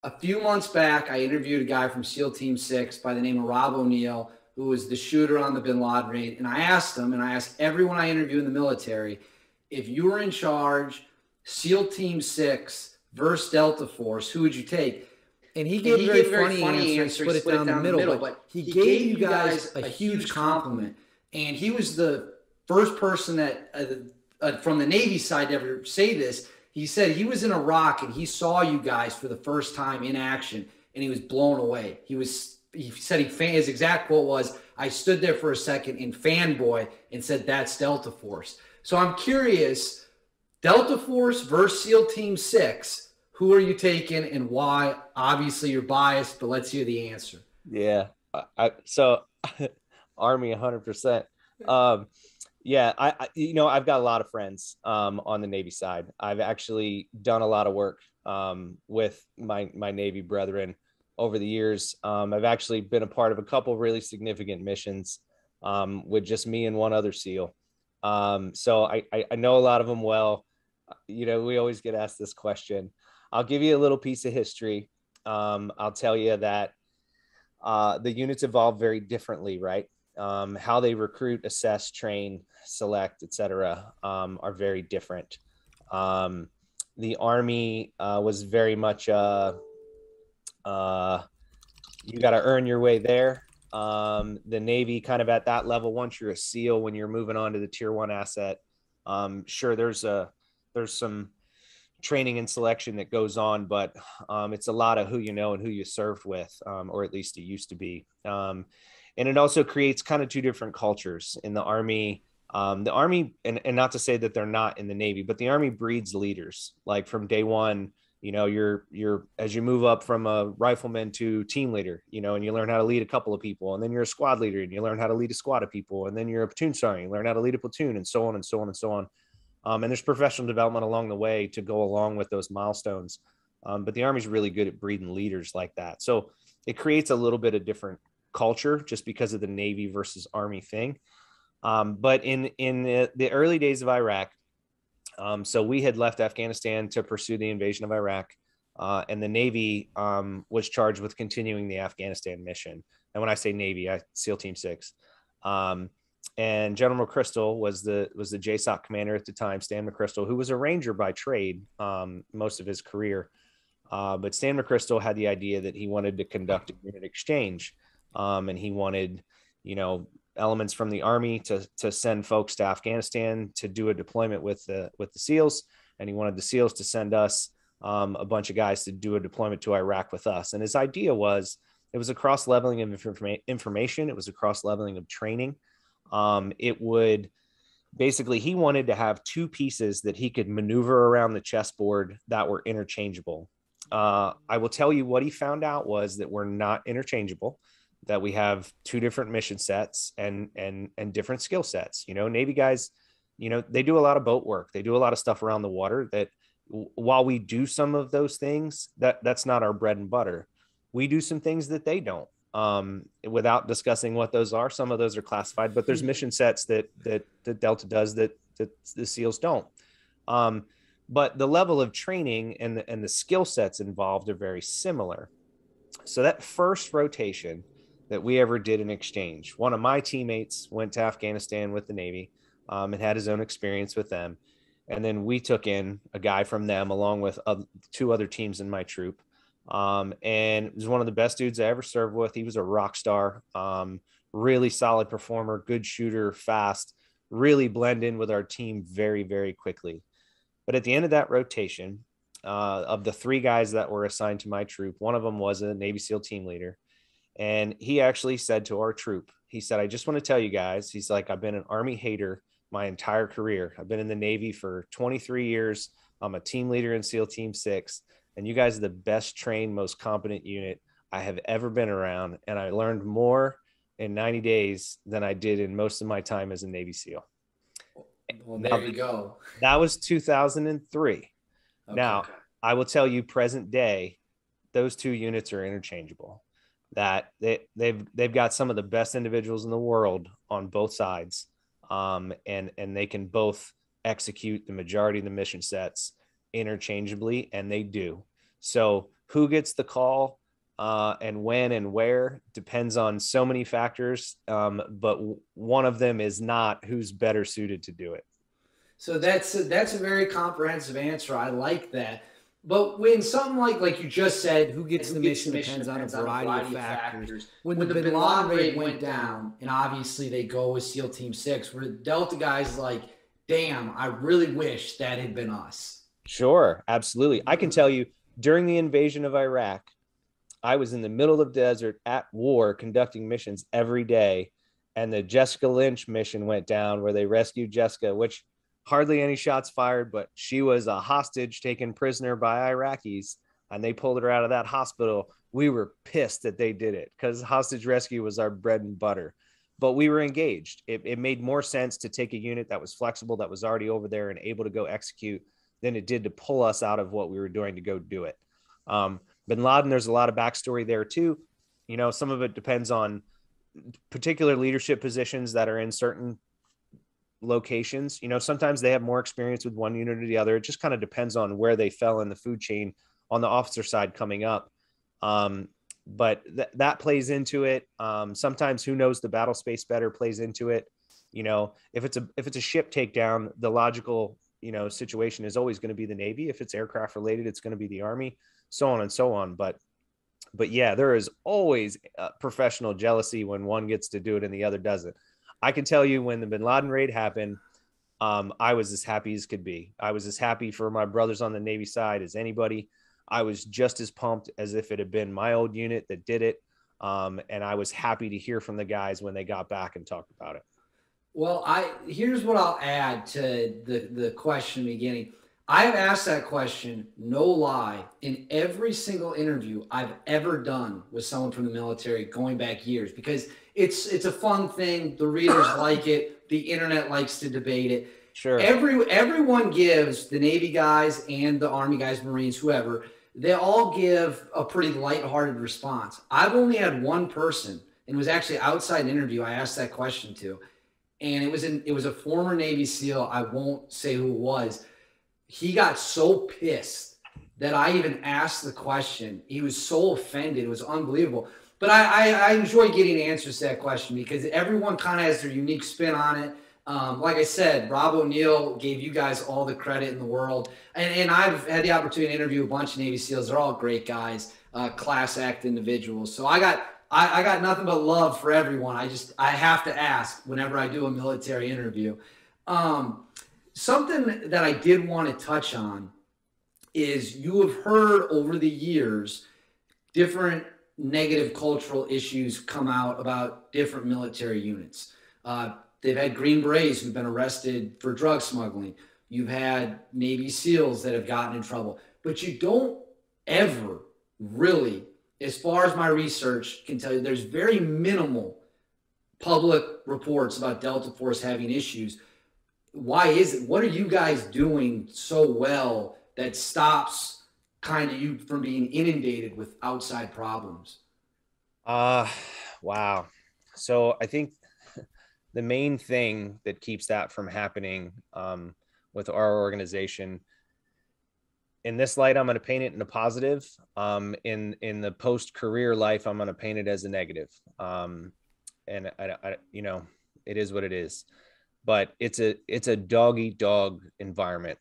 A few months back, I interviewed a guy from SEAL Team 6 by the name of Rob O'Neill, who was the shooter on the Bin Laden raid. And I asked him, and I asked everyone I interview in the military, if you were in charge, SEAL Team 6 versus Delta Force, who would you take? And he gave a very funny answer. He split it down the middle, but he gave you guys a huge compliment. And he was the first person that from the Navy side to ever say this. He said he was in Iraq and he saw you guys for the first time in action, and he was blown away. He said his exact quote was, "I stood there for a second in fanboy and said, that's Delta Force." So I'm curious, Delta Force versus SEAL Team 6, who are you taking and why? Obviously you're biased, but let's hear the answer. Yeah. So Army 100%. Yeah, I've got a lot of friends on the Navy side. I've actually done a lot of work with my Navy brethren over the years. I've actually been a part of a couple really significant missions with just me and one other SEAL. So I know a lot of them well. We always get asked this question. I'll give you a little piece of history. I'll tell you that the units evolve very differently, right? How they recruit, assess, train, select, etc., are very different. The Army was very much you got to earn your way there. The Navy kind of at that level. Once you're a SEAL, when you're moving on to the Tier 1 asset, sure, there's some training and selection that goes on, but it's a lot of who you know and who you served with, or at least it used to be. And it also creates kind of two different cultures in the Army. The Army, and not to say that they're not in the Navy, but the Army breeds leaders. Like from day one, you're as you move up from a rifleman to team leader, and you learn how to lead a couple of people, and then you're a squad leader and you learn how to lead a squad of people, and then you're a platoon sergeant, you learn how to lead a platoon, and so on and so on and so on. And there's professional development along the way to go along with those milestones. But the Army's really good at breeding leaders like that. So it creates a little bit of different culture just because of the Navy versus Army thing. But in the early days of Iraq, so we had left Afghanistan to pursue the invasion of Iraq, and the Navy was charged with continuing the Afghanistan mission. And when I say Navy, I SEAL Team 6. And General McChrystal was the JSOC commander at the time, Stan McChrystal, who was a Ranger by trade most of his career. But Stan McChrystal had the idea that he wanted to conduct a unit exchange. And he wanted, elements from the Army to send folks to Afghanistan to do a deployment with the SEALs. And he wanted the SEALs to send us a bunch of guys to do a deployment to Iraq with us. And his idea was, it was a cross leveling of information. It was a cross leveling of training. It would basically, he wanted to have two pieces that he could maneuver around the chessboard that were interchangeable. I will tell you what he found out was that we're not interchangeable, that we have two different mission sets and different skill sets. Navy guys, they do a lot of boat work. They do a lot of stuff around the water that while we do some of those things, that's not our bread and butter. We do some things that they don't. Without discussing what those are, some of those are classified, but there's mission sets that Delta does that the SEALs don't. But the level of training and the skill sets involved are very similar. So that first rotation that we ever did in exchange, one of my teammates went to Afghanistan with the Navy and had his own experience with them. And then we took in a guy from them along with two other teams in my troop. And it was one of the best dudes I ever served with. He was a rock star, really solid performer, good shooter, fast, really blend in with our team very, very quickly. But at the end of that rotation, of the three guys that were assigned to my troop, one of them was a Navy SEAL team leader. And he actually said to our troop, he said, "I just want to tell you guys," he's like, "I've been an Army hater my entire career. I've been in the Navy for 23 years. I'm a team leader in SEAL Team 6. And you guys are the best trained, most competent unit I have ever been around. And I learned more in 90 days than I did in most of my time as a Navy SEAL." Well, there you go. That was 2003. Okay. Now, I will tell you, present day, those two units are interchangeable. That they've got some of the best individuals in the world on both sides, and they can both execute the majority of the mission sets interchangeably, and they do. So who gets the call and when and where depends on so many factors. But one of them is not who's better suited to do it. So that's a very comprehensive answer. I like that. But when something like you just said, who gets the mission depends on a variety of factors. When the Bin Laden raid went down, and obviously they go with SEAL Team 6, were the Delta guys like, damn, I really wish that had been us? Sure, absolutely. I can tell you, during the invasion of Iraq, I was in the middle of the desert at war conducting missions every day. And the Jessica Lynch mission went down where they rescued Jessica, which hardly any shots fired, but she was a hostage taken prisoner by Iraqis, and they pulled her out of that hospital. We were pissed that they did it because hostage rescue was our bread and butter, but we were engaged. It made more sense to take a unit that was flexible, that was already over there and able to go execute, than it did to pull us out of what we were doing to go do it. Bin Laden, there's a lot of backstory there too. You know, some of it depends on particular leadership positions that are in certain locations. You know, sometimes they have more experience with one unit or the other. It just kind of depends on where they fell in the food chain on the officer side coming up. But that plays into it. Sometimes who knows the battle space better plays into it. You know, if it's a ship takedown, the logical, you know, situation is always going to be the Navy. If it's aircraft related, it's going to be the Army, so on and so on. But yeah, there is always professional jealousy when one gets to do it and the other doesn't. I can tell you when the Bin Laden raid happened, I was as happy as could be. I was as happy for my brothers on the Navy side as anybody. I was just as pumped as if it had been my old unit that did it. And I was happy to hear from the guys when they got back and talked about it. Well, here's what I'll add to the question beginning. I've asked that question, no lie, in every single interview I've ever done with someone from the military going back years, because it's a fun thing. The readers like it. The internet likes to debate it. Sure. Everyone gives, the Navy guys and the Army guys, Marines, whoever, they all give a pretty lighthearted response. I've only had one person, and it was actually outside an interview I asked that question to, and it was a former Navy SEAL. I won't say who it was. He got so pissed that I even asked the question. He was so offended. It was unbelievable. But I enjoy getting answers to that question because everyone kind of has their unique spin on it. Like I said, Rob O'Neill gave you guys all the credit in the world. And I've had the opportunity to interview a bunch of Navy SEALs. They're all great guys, class act individuals. So I got nothing but love for everyone. I have to ask whenever I do a military interview. Something that I did want to touch on is you have heard over the years different negative cultural issues come out about different military units. They've had Green Berets who've been arrested for drug smuggling. You've had Navy SEALs that have gotten in trouble. But you don't ever really, as far as my research can tell you, there's very minimal public reports about Delta Force having issues. Why is it? What are you guys doing so well that stops kind of you from being inundated with outside problems? Wow. So I think the main thing that keeps that from happening with our organization, in this light, I'm going to paint it in a positive. In the post-career life, I'm going to paint it as a negative. And I, you know, it is what it is. But it's a dog eat dog environment.